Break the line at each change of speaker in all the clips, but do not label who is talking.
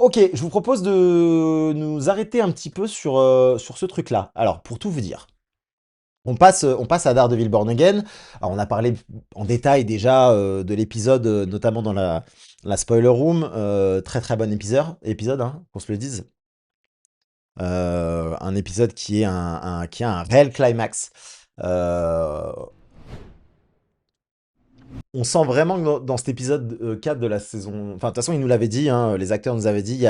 Ok, je vous propose de nous arrêter un petit peu sur ce truc-là. Alors, pour tout vous dire, on passe à Daredevil Born Again. Alors, on a parlé en détail déjà de l'épisode, notamment dans la spoiler room. Très très bon épisode hein, qu'on se le dise. Un épisode qui a un réel climax. Euh, on sent vraiment que dans cet épisode 4 de la saison... Enfin, de toute façon, ils nous l'avaient dit, hein, les acteurs nous avaient dit,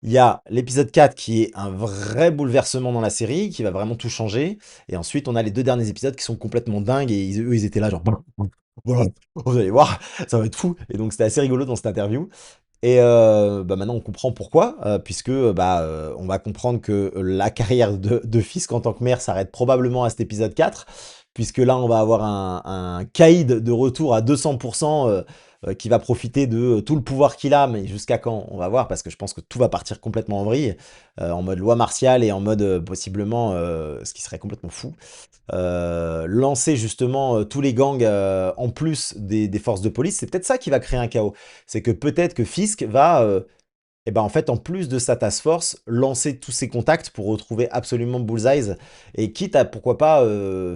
il y a l'épisode 4 qui est un vrai bouleversement dans la série, qui va vraiment tout changer. Et ensuite, on a les deux derniers épisodes qui sont complètement dingues. Et eux, ils étaient là, genre, voilà, vous allez voir, ça va être fou. Et donc, c'était assez rigolo dans cette interview. Et bah maintenant, on comprend pourquoi, puisque on va comprendre que la carrière de Fisk en tant que maire s'arrête probablement à cet épisode 4, puisque là, on va avoir un Caïd de retour à 200%, qui va profiter de tout le pouvoir qu'il a, mais jusqu'à quand, on va voir, parce que je pense que tout va partir complètement en vrille, en mode loi martiale et en mode possiblement, ce qui serait complètement fou, lancer justement tous les gangs en plus des forces de police. C'est peut-être ça qui va créer un chaos. C'est que peut-être que Fisk va, et ben en fait, en plus de sa task force, lancer tous ses contacts pour retrouver absolument Bullseye, et quitte à, pourquoi pas,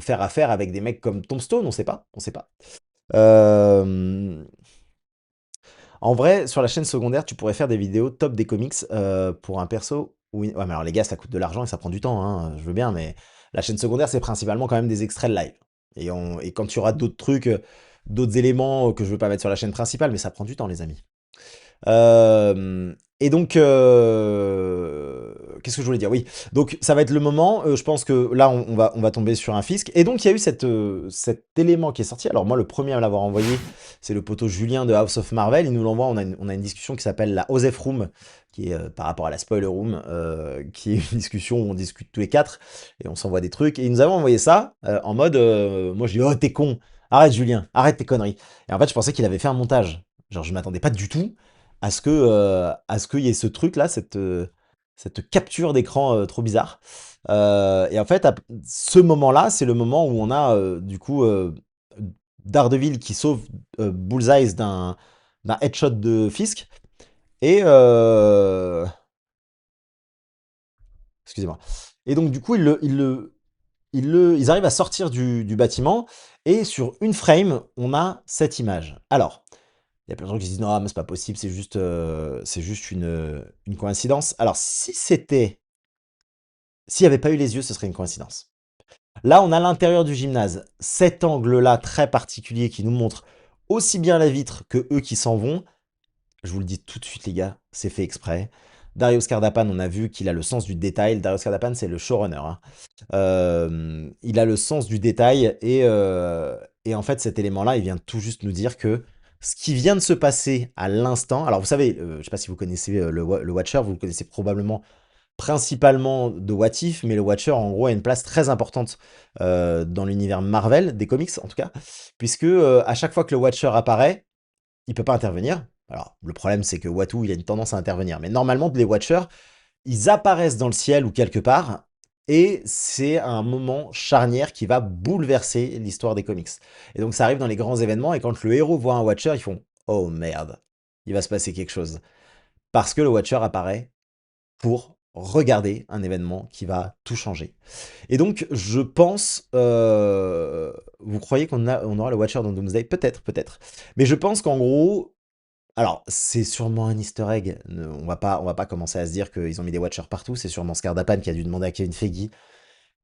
faire affaire avec des mecs comme Tombstone, on sait pas, on sait pas. Euh, En vrai, sur la chaîne secondaire, tu pourrais faire des vidéos top des comics pour un perso. Oui, ouais, mais alors les gars, ça coûte de l'argent et ça prend du temps, hein, je veux bien, mais la chaîne secondaire, c'est principalement quand même des extraits de live. Et quand tu auras d'autres trucs, d'autres éléments que je veux pas mettre sur la chaîne principale, mais ça prend du temps, les amis. Et donc, qu'est-ce que je voulais dire? Oui, donc ça va être le moment. Je pense que là, on va tomber sur un fisc. Et donc, il y a eu cet élément qui est sorti. Alors, moi, le premier à l'avoir envoyé, c'est le poteau Julien de House of Marvel. Il nous l'envoie. On a une discussion qui s'appelle la OSEF Room, qui est par rapport à la Spoiler Room, qui est une discussion où on discute tous les quatre et on s'envoie des trucs. Et il nous avait envoyé ça en mode, moi, je dis, oh, t'es con. Arrête, Julien. Arrête tes conneries. Et en fait, je pensais qu'il avait fait un montage. Genre, je m'attendais pas du tout à ce qu'il y ait ce truc là, cette capture d'écran trop bizarre. Et en fait, ce moment-là, c'est le moment où on a du coup Daredevil qui sauve Bullseye d'un headshot de Fisk. Et excusez-moi. Et donc du coup, ils arrivent à sortir du bâtiment. Et sur une frame, on a cette image. Alors, il y a plein de gens qui se disent non, mais c'est pas possible, c'est juste une coïncidence. Alors, s'il n'y avait pas eu les yeux, ce serait une coïncidence. Là, on a l'intérieur du gymnase, cet angle-là très particulier qui nous montre aussi bien la vitre que eux qui s'en vont. Je vous le dis tout de suite, les gars, c'est fait exprès. Darius Cardapan, on a vu qu'il a le sens du détail. Darius Cardapan, c'est le showrunner, hein. Il a le sens du détail et en fait cet élément-là, il vient tout juste nous dire que ce qui vient de se passer à l'instant, alors vous savez, je ne sais pas si vous connaissez le Watcher, vous le connaissez probablement principalement de What If, mais le Watcher en gros a une place très importante dans l'univers Marvel, des comics en tout cas, puisque à chaque fois que le Watcher apparaît, il peut pas intervenir. Alors le problème c'est que Watu il a une tendance à intervenir, mais normalement les Watchers ils apparaissent dans le ciel ou quelque part, et c'est un moment charnière qui va bouleverser l'histoire des comics. Et donc ça arrive dans les grands événements, et quand le héros voit un Watcher, ils font «Oh merde, il va se passer quelque chose». Parce que le Watcher apparaît pour regarder un événement qui va tout changer. Et donc je pense... vous croyez on aura le Watcher dans Doomsday? Peut-être, peut-être. Mais je pense qu'en gros, alors, c'est sûrement un easter egg. On va pas commencer à se dire qu'ils ont mis des Watchers partout. C'est sûrement Scardapan qui a dû demander à Kevin Feige.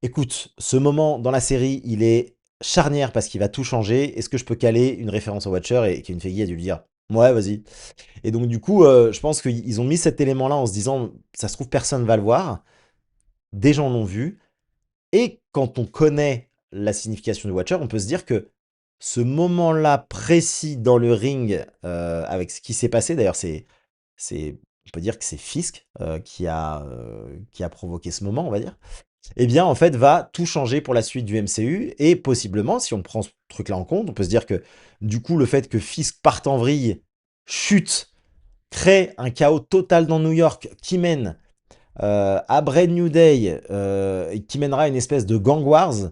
Écoute, ce moment dans la série, il est charnière parce qu'il va tout changer. Est-ce que je peux caler une référence au Watcher? Et Kevin Feige a dû lui dire, ouais, vas-y. Et donc, du coup, je pense qu'ils ont mis cet élément-là en se disant, ça se trouve, personne va le voir. Des gens l'ont vu. Et quand on connaît la signification du Watcher, on peut se dire que ce moment-là précis dans le ring, avec ce qui s'est passé, d'ailleurs, on peut dire que c'est Fisk qui a provoqué ce moment, on va dire, eh bien, en fait, va tout changer pour la suite du MCU. Et possiblement, si on prend ce truc-là en compte, on peut se dire que, du coup, le fait que Fisk parte en vrille, chute, crée un chaos total dans New York qui mène à Brand New Day, qui mènera à une espèce de gang wars,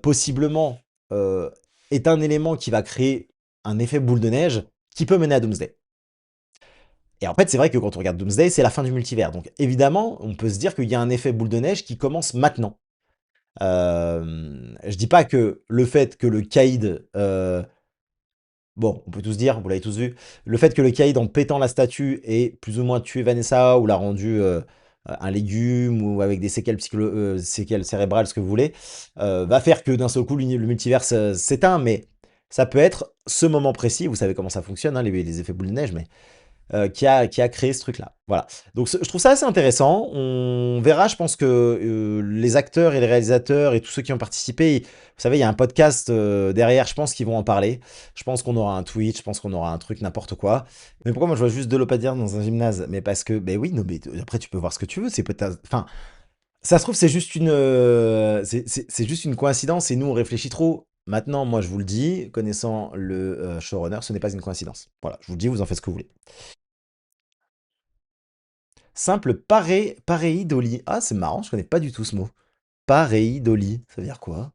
possiblement, euh, est un élément qui va créer un effet boule de neige qui peut mener à Doomsday. Et en fait, c'est vrai que quand on regarde Doomsday, c'est la fin du multivers. Donc évidemment, on peut se dire qu'il y a un effet boule de neige qui commence maintenant. Je dis pas que le fait que le Caïd, bon, on peut tous dire, vous l'avez tous vu, le fait que le Caïd, en pétant la statue, ait plus ou moins tué Vanessa ou l'a rendu un légume ou avec des séquelles, séquelles cérébrales, ce que vous voulez, va faire que d'un seul coup, le multivers s'éteint, mais ça peut être ce moment précis, vous savez comment ça fonctionne, hein, les effets boule de neige, mais qui a créé ce truc-là. Voilà. Donc je trouve ça assez intéressant. On verra, je pense que les acteurs et les réalisateurs et tous ceux qui ont participé, vous savez, il y a un podcast derrière, je pense qu'ils vont en parler. Je pense qu'on aura un tweet, je pense qu'on aura un truc, n'importe quoi. Mais pourquoi moi je vois juste de l'opadière dans un gymnase? Mais parce que, ben oui, non, mais après tu peux voir ce que tu veux. C'est peut-être, enfin, ça se trouve c'est juste une, c'est juste une coïncidence et nous on réfléchit trop. Maintenant, moi je vous le dis, connaissant le showrunner, ce n'est pas une coïncidence. Voilà, je vous le dis, vous en faites ce que vous voulez. Simple pareidolie. Ah, c'est marrant, je connais pas du tout ce mot. Pareidolie, ça veut dire quoi?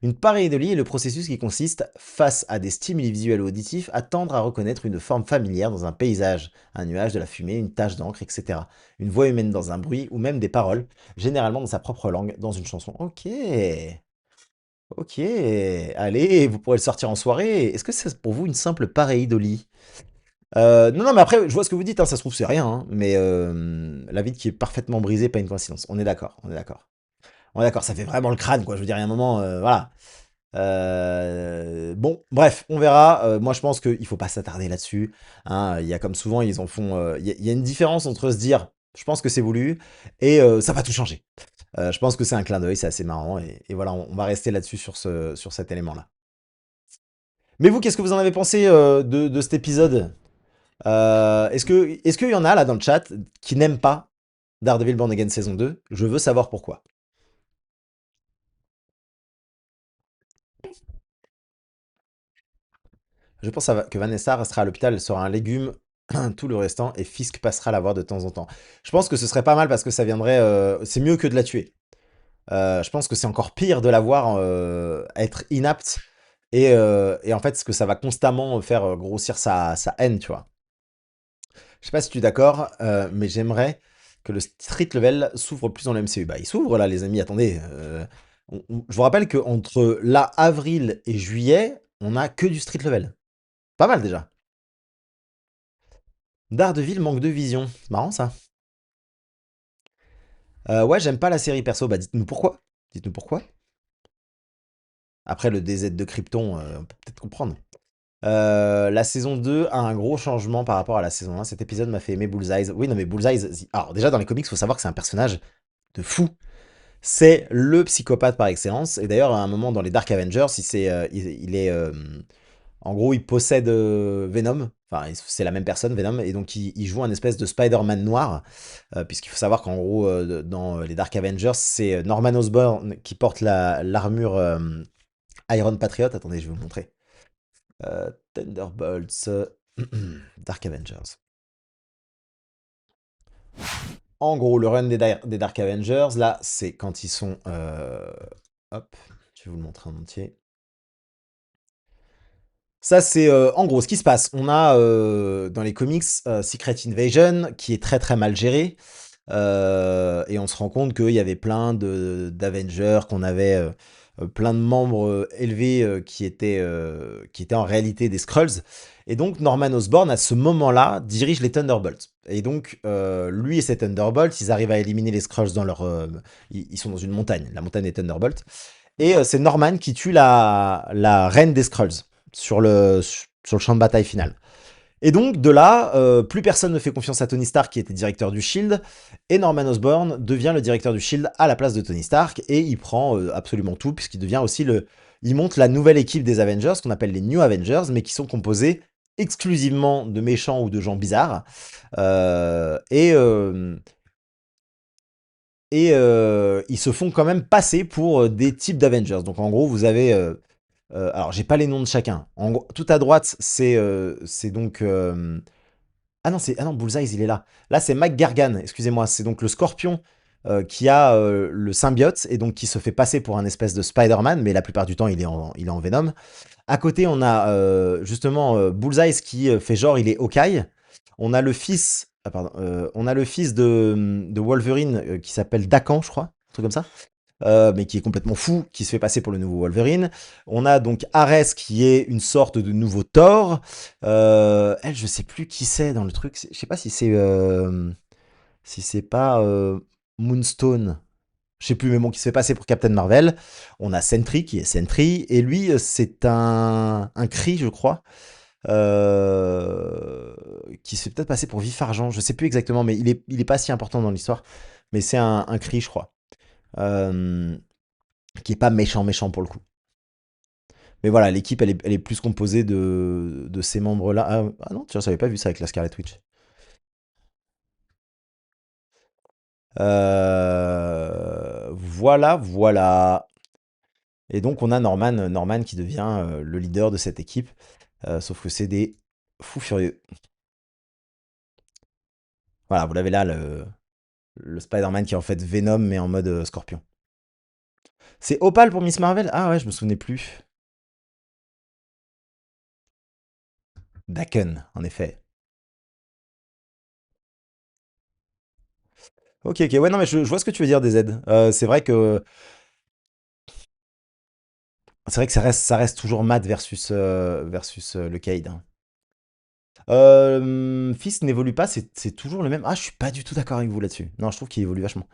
Une pareidolie est le processus qui consiste, face à des stimuli visuels ou auditifs, à tendre à reconnaître une forme familière dans un paysage, un nuage, de la fumée, une tache d'encre, etc. Une voix humaine dans un bruit, ou même des paroles, généralement dans sa propre langue, dans une chanson. Ok, ok, allez, vous pourrez le sortir en soirée. Est-ce que c'est pour vous une simple pareidolie? Non, non, mais après, je vois ce que vous dites, hein, ça se trouve, c'est rien, hein, mais la vitre qui est parfaitement brisée, pas une coïncidence. On est d'accord, on est d'accord. On est d'accord, ça fait vraiment le crâne, quoi. Je veux dire, il y a un moment, voilà. Bon, bref, on verra. Moi, je pense qu'il faut pas s'attarder là-dessus, hein. Il y a comme souvent, ils en font. Il y a une différence entre se dire, je pense que c'est voulu, et ça va tout changer. Je pense que c'est un clin d'œil, c'est assez marrant, et voilà, on va rester là-dessus sur cet élément-là. Mais vous, qu'est-ce que vous en avez pensé de cet épisode? Est-ce qu'il y en a là dans le chat qui n'aiment pas Daredevil Born Again saison 2? Je veux savoir pourquoi. Je pense que Vanessa restera à l'hôpital, elle sera un légume tout le restant et Fisk passera la voir de temps en temps. Je pense que ce serait pas mal parce que ça viendrait. C'est mieux que de la tuer. Je pense que c'est encore pire de la voir être inapte et en fait, ce que ça va constamment faire grossir sa haine, tu vois. Je sais pas si tu es d'accord, mais j'aimerais que le street level s'ouvre plus dans le MCU. Bah, il s'ouvre là, les amis, attendez. Je vous rappelle qu'entre là, avril et juillet, on a que du street level. Pas mal déjà. Daredevil manque de vision. C'est marrant ça. Ouais, j'aime pas la série perso. Bah, dites-nous pourquoi. Dites-nous pourquoi. Après le DZ de Krypton, on peut peut-être comprendre. La saison 2 a un gros changement par rapport à la saison 1. Cet épisode m'a fait aimer Bullseye. Oui, non, mais Bullseye. Alors, déjà, dans les comics, il faut savoir que c'est un personnage de fou. C'est le psychopathe par excellence. Et d'ailleurs, à un moment dans les Dark Avengers, il est. En gros, il possède Venom. Enfin, c'est la même personne, Venom. Et donc, il joue un espèce de Spider-Man noir. Puisqu'il faut savoir qu'en gros, dans les Dark Avengers, c'est Norman Osborn qui porte l'armure Iron Patriot. Attendez, je vais vous montrer. Thunderbolts. Dark Avengers. En gros, le run des Dark Avengers, là, c'est quand ils sont. Hop, je vais vous le montrer en entier. Ça, c'est en gros ce qui se passe. On a dans les comics Secret Invasion qui est très très mal géré. Et on se rend compte qu'il y avait plein d'Avengers, qu'on avait plein de membres élevés qui étaient en réalité des Skrulls. Et donc Norman Osborn, à ce moment-là, dirige les Thunderbolts. Et donc, lui et ses Thunderbolts, ils arrivent à éliminer les Skrulls dans leur... ils sont dans une montagne, la montagne des Thunderbolts. Et c'est Norman qui tue la reine des Skrulls sur le champ de bataille final. Et donc, de là, plus personne ne fait confiance à Tony Stark, qui était directeur du Shield, et Norman Osborn devient le directeur du Shield à la place de Tony Stark, et il prend absolument tout, puisqu'il devient aussi le... Il monte la nouvelle équipe des Avengers, qu'on appelle les New Avengers, mais qui sont composés exclusivement de méchants ou de gens bizarres. Ils se font quand même passer pour des types d'Avengers. Donc en gros, vous avez... alors, j'ai pas les noms de chacun. Tout à droite, c'est donc... Ah non, Bullseye, il est là. Là, c'est Mike Gargan, excusez-moi. C'est donc le scorpion qui a le symbiote et donc qui se fait passer pour un espèce de Spider-Man, mais la plupart du temps, il est en Venom. À côté, on a justement Bullseye qui fait genre, il est Hawkeye. On a le fils, ah, pardon, on a le fils de Wolverine qui s'appelle Dakan, je crois, un truc comme ça. Mais qui est complètement fou, qui se fait passer pour le nouveau Wolverine. On a donc Ares qui est une sorte de nouveau Thor. Elle, je sais plus qui c'est dans le truc. Je sais pas si c'est pas Moonstone. Je sais plus, mais bon, qui se fait passer pour Captain Marvel. On a Sentry qui est Sentry. Et lui, c'est un Kree, je crois. Qui se fait peut-être passer pour Vif Argent. Je sais plus exactement, mais il est pas si important dans l'histoire. Mais c'est un Kree, je crois. Euh, qui est pas méchant méchant pour le coup. Mais voilà, l'équipe elle est plus composée de ces membres-là. Ah non, tiens, j'avais pas vu ça avec la Scarlet Witch. Voilà, voilà. Et donc on a Norman qui devient le leader de cette équipe. Sauf que c'est des fous furieux. Voilà, vous l'avez là, le Spider-Man qui est en fait Venom mais en mode Scorpion. C'est Opal pour Miss Marvel? Ah ouais, je me souvenais plus. Daken, en effet. Ok, ok, ouais, non, mais je vois ce que tu veux dire, DZ. C'est vrai que ça reste toujours Matt versus le Cade, hein. Fisk n'évolue pas, c'est toujours le même. Ah, je suis pas du tout d'accord avec vous là-dessus. Non, je trouve qu'il évolue vachement.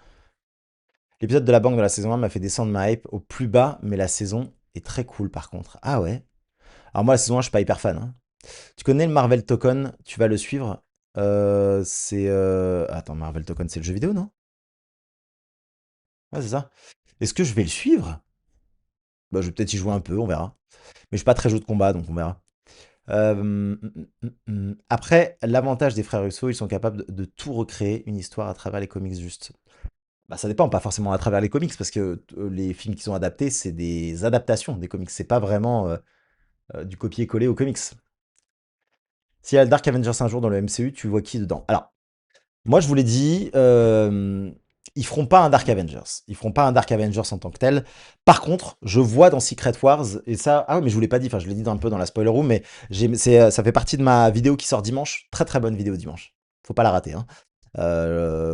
L'épisode de la banque de la saison 1 m'a fait descendre ma hype au plus bas, mais la saison est très cool par contre. Ah ouais. Alors moi, la saison 1, je suis pas hyper fan, hein. Tu connais le Marvel Token, tu vas le suivre. Attends, Marvel Token, c'est le jeu vidéo, non? Ouais, c'est ça. Est-ce que je vais le suivre? Bah, je vais peut-être y jouer un peu, on verra. Mais je suis pas très jeu de combat, donc on verra. Après, l'avantage des frères Russo, ils sont capables de tout recréer, une histoire à travers les comics juste. Bah, ça dépend, pas forcément à travers les comics, parce que les films qui sont adaptés, c'est des adaptations des comics. C'est pas vraiment du copier-coller aux comics. S'il y a le Dark Avengers un jour dans le MCU, tu vois qui dedans? Alors, moi, je vous l'ai dit, ils feront pas un Dark Avengers. Ils feront pas un Dark Avengers en tant que tel. Par contre, je vois dans Secret Wars, et ça, ah oui, mais je vous l'ai pas dit, enfin, je l'ai dit un peu dans la spoiler room, mais ça fait partie de ma vidéo qui sort dimanche. Très très bonne vidéo dimanche. Faut pas la rater, hein.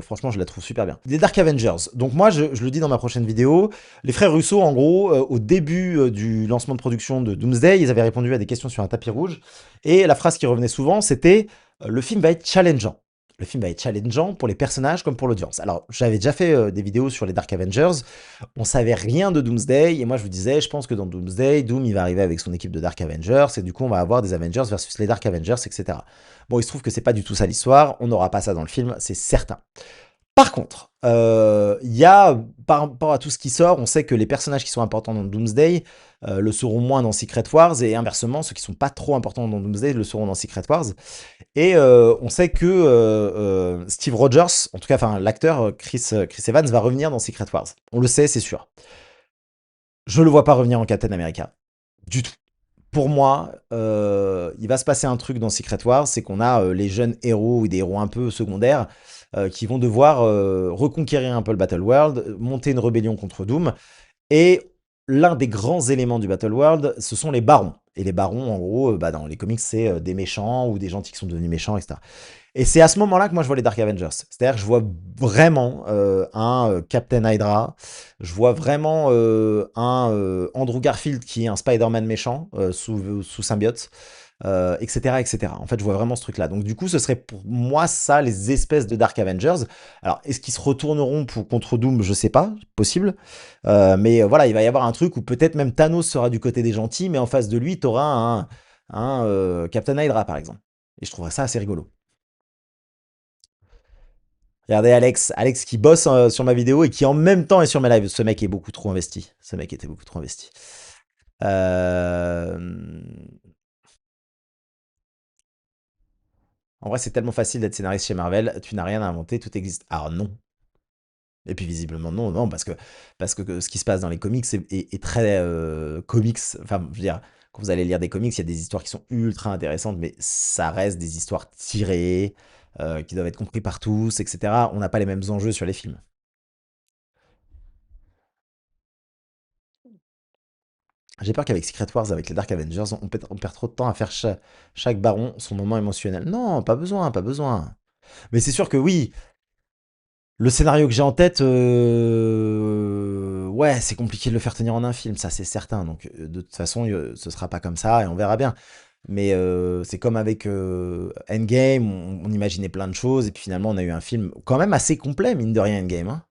Franchement, je la trouve super bien. Les Dark Avengers. Donc moi, je le dis dans ma prochaine vidéo, les frères Russo, en gros, au début du lancement de production de Doomsday, ils avaient répondu à des questions sur un tapis rouge, et la phrase qui revenait souvent, c'était le film va être challengeant. Le film va être challengeant pour les personnages comme pour l'audience. Alors, j'avais déjà fait des vidéos sur les Dark Avengers. On savait rien de Doomsday, et moi je vous disais, je pense que dans Doomsday, Doom il va arriver avec son équipe de Dark Avengers, et du coup on va avoir des Avengers versus les Dark Avengers, etc. Bon, il se trouve que c'est pas du tout ça l'histoire, on n'aura pas ça dans le film, c'est certain. Par contre, il y a, par rapport à tout ce qui sort, on sait que les personnages qui sont importants dans Doomsday le seront moins dans Secret Wars, et inversement, ceux qui sont pas trop importants dans Doomsday le seront dans Secret Wars. Et on sait que Steve Rogers, en tout cas, enfin l'acteur Chris Evans va revenir dans Secret Wars. On le sait, c'est sûr. Je le vois pas revenir en Captain America. Du tout. Pour moi, il va se passer un truc dans Secret Wars, c'est qu'on a les jeunes héros ou des héros un peu secondaires qui vont devoir reconquérir un peu le Battle World, monter une rébellion contre Doom. Et l'un des grands éléments du Battle World, ce sont les barons. Et les barons, en gros, bah, dans les comics, c'est des méchants ou des gentils qui sont devenus méchants, etc. Et c'est à ce moment-là que moi je vois les Dark Avengers. C'est-à-dire que je vois vraiment un Captain Hydra, je vois vraiment un Andrew Garfield qui est un Spider-Man méchant sous symbiote, etc., etc. En fait, je vois vraiment ce truc-là. Donc du coup, ce serait pour moi ça, les espèces de Dark Avengers. Alors, est-ce qu'ils se retourneront contre Doom? Je sais pas, possible. Mais voilà, il va y avoir un truc où peut-être même Thanos sera du côté des gentils, mais en face de lui, t'auras un Captain Hydra, par exemple. Et je trouverais ça assez rigolo. Regardez Alex qui bosse sur ma vidéo et qui en même temps est sur mes lives. Ce mec est beaucoup trop investi. Ce mec était beaucoup trop investi. Euh, En vrai, c'est tellement facile d'être scénariste chez Marvel. Tu n'as rien à inventer, tout existe. Alors non. Et puis visiblement non, non, parce que ce qui se passe dans les comics est très comics. Enfin, je veux dire, quand vous allez lire des comics, il y a des histoires qui sont ultra intéressantes, mais ça reste des histoires tirées, qui doivent être comprises par tous, etc. On n'a pas les mêmes enjeux sur les films. J'ai peur qu'avec Secret Wars, avec les Dark Avengers, on perd trop de temps à faire chaque baron son moment émotionnel. Non, pas besoin, pas besoin. Mais c'est sûr que oui, le scénario que j'ai en tête, ouais, c'est compliqué de le faire tenir en un film, ça c'est certain. Donc de toute façon, ce sera pas comme ça et on verra bien. Mais c'est comme avec Endgame, on imaginait plein de choses et puis finalement on a eu un film quand même assez complet, mine de rien, Endgame, hein.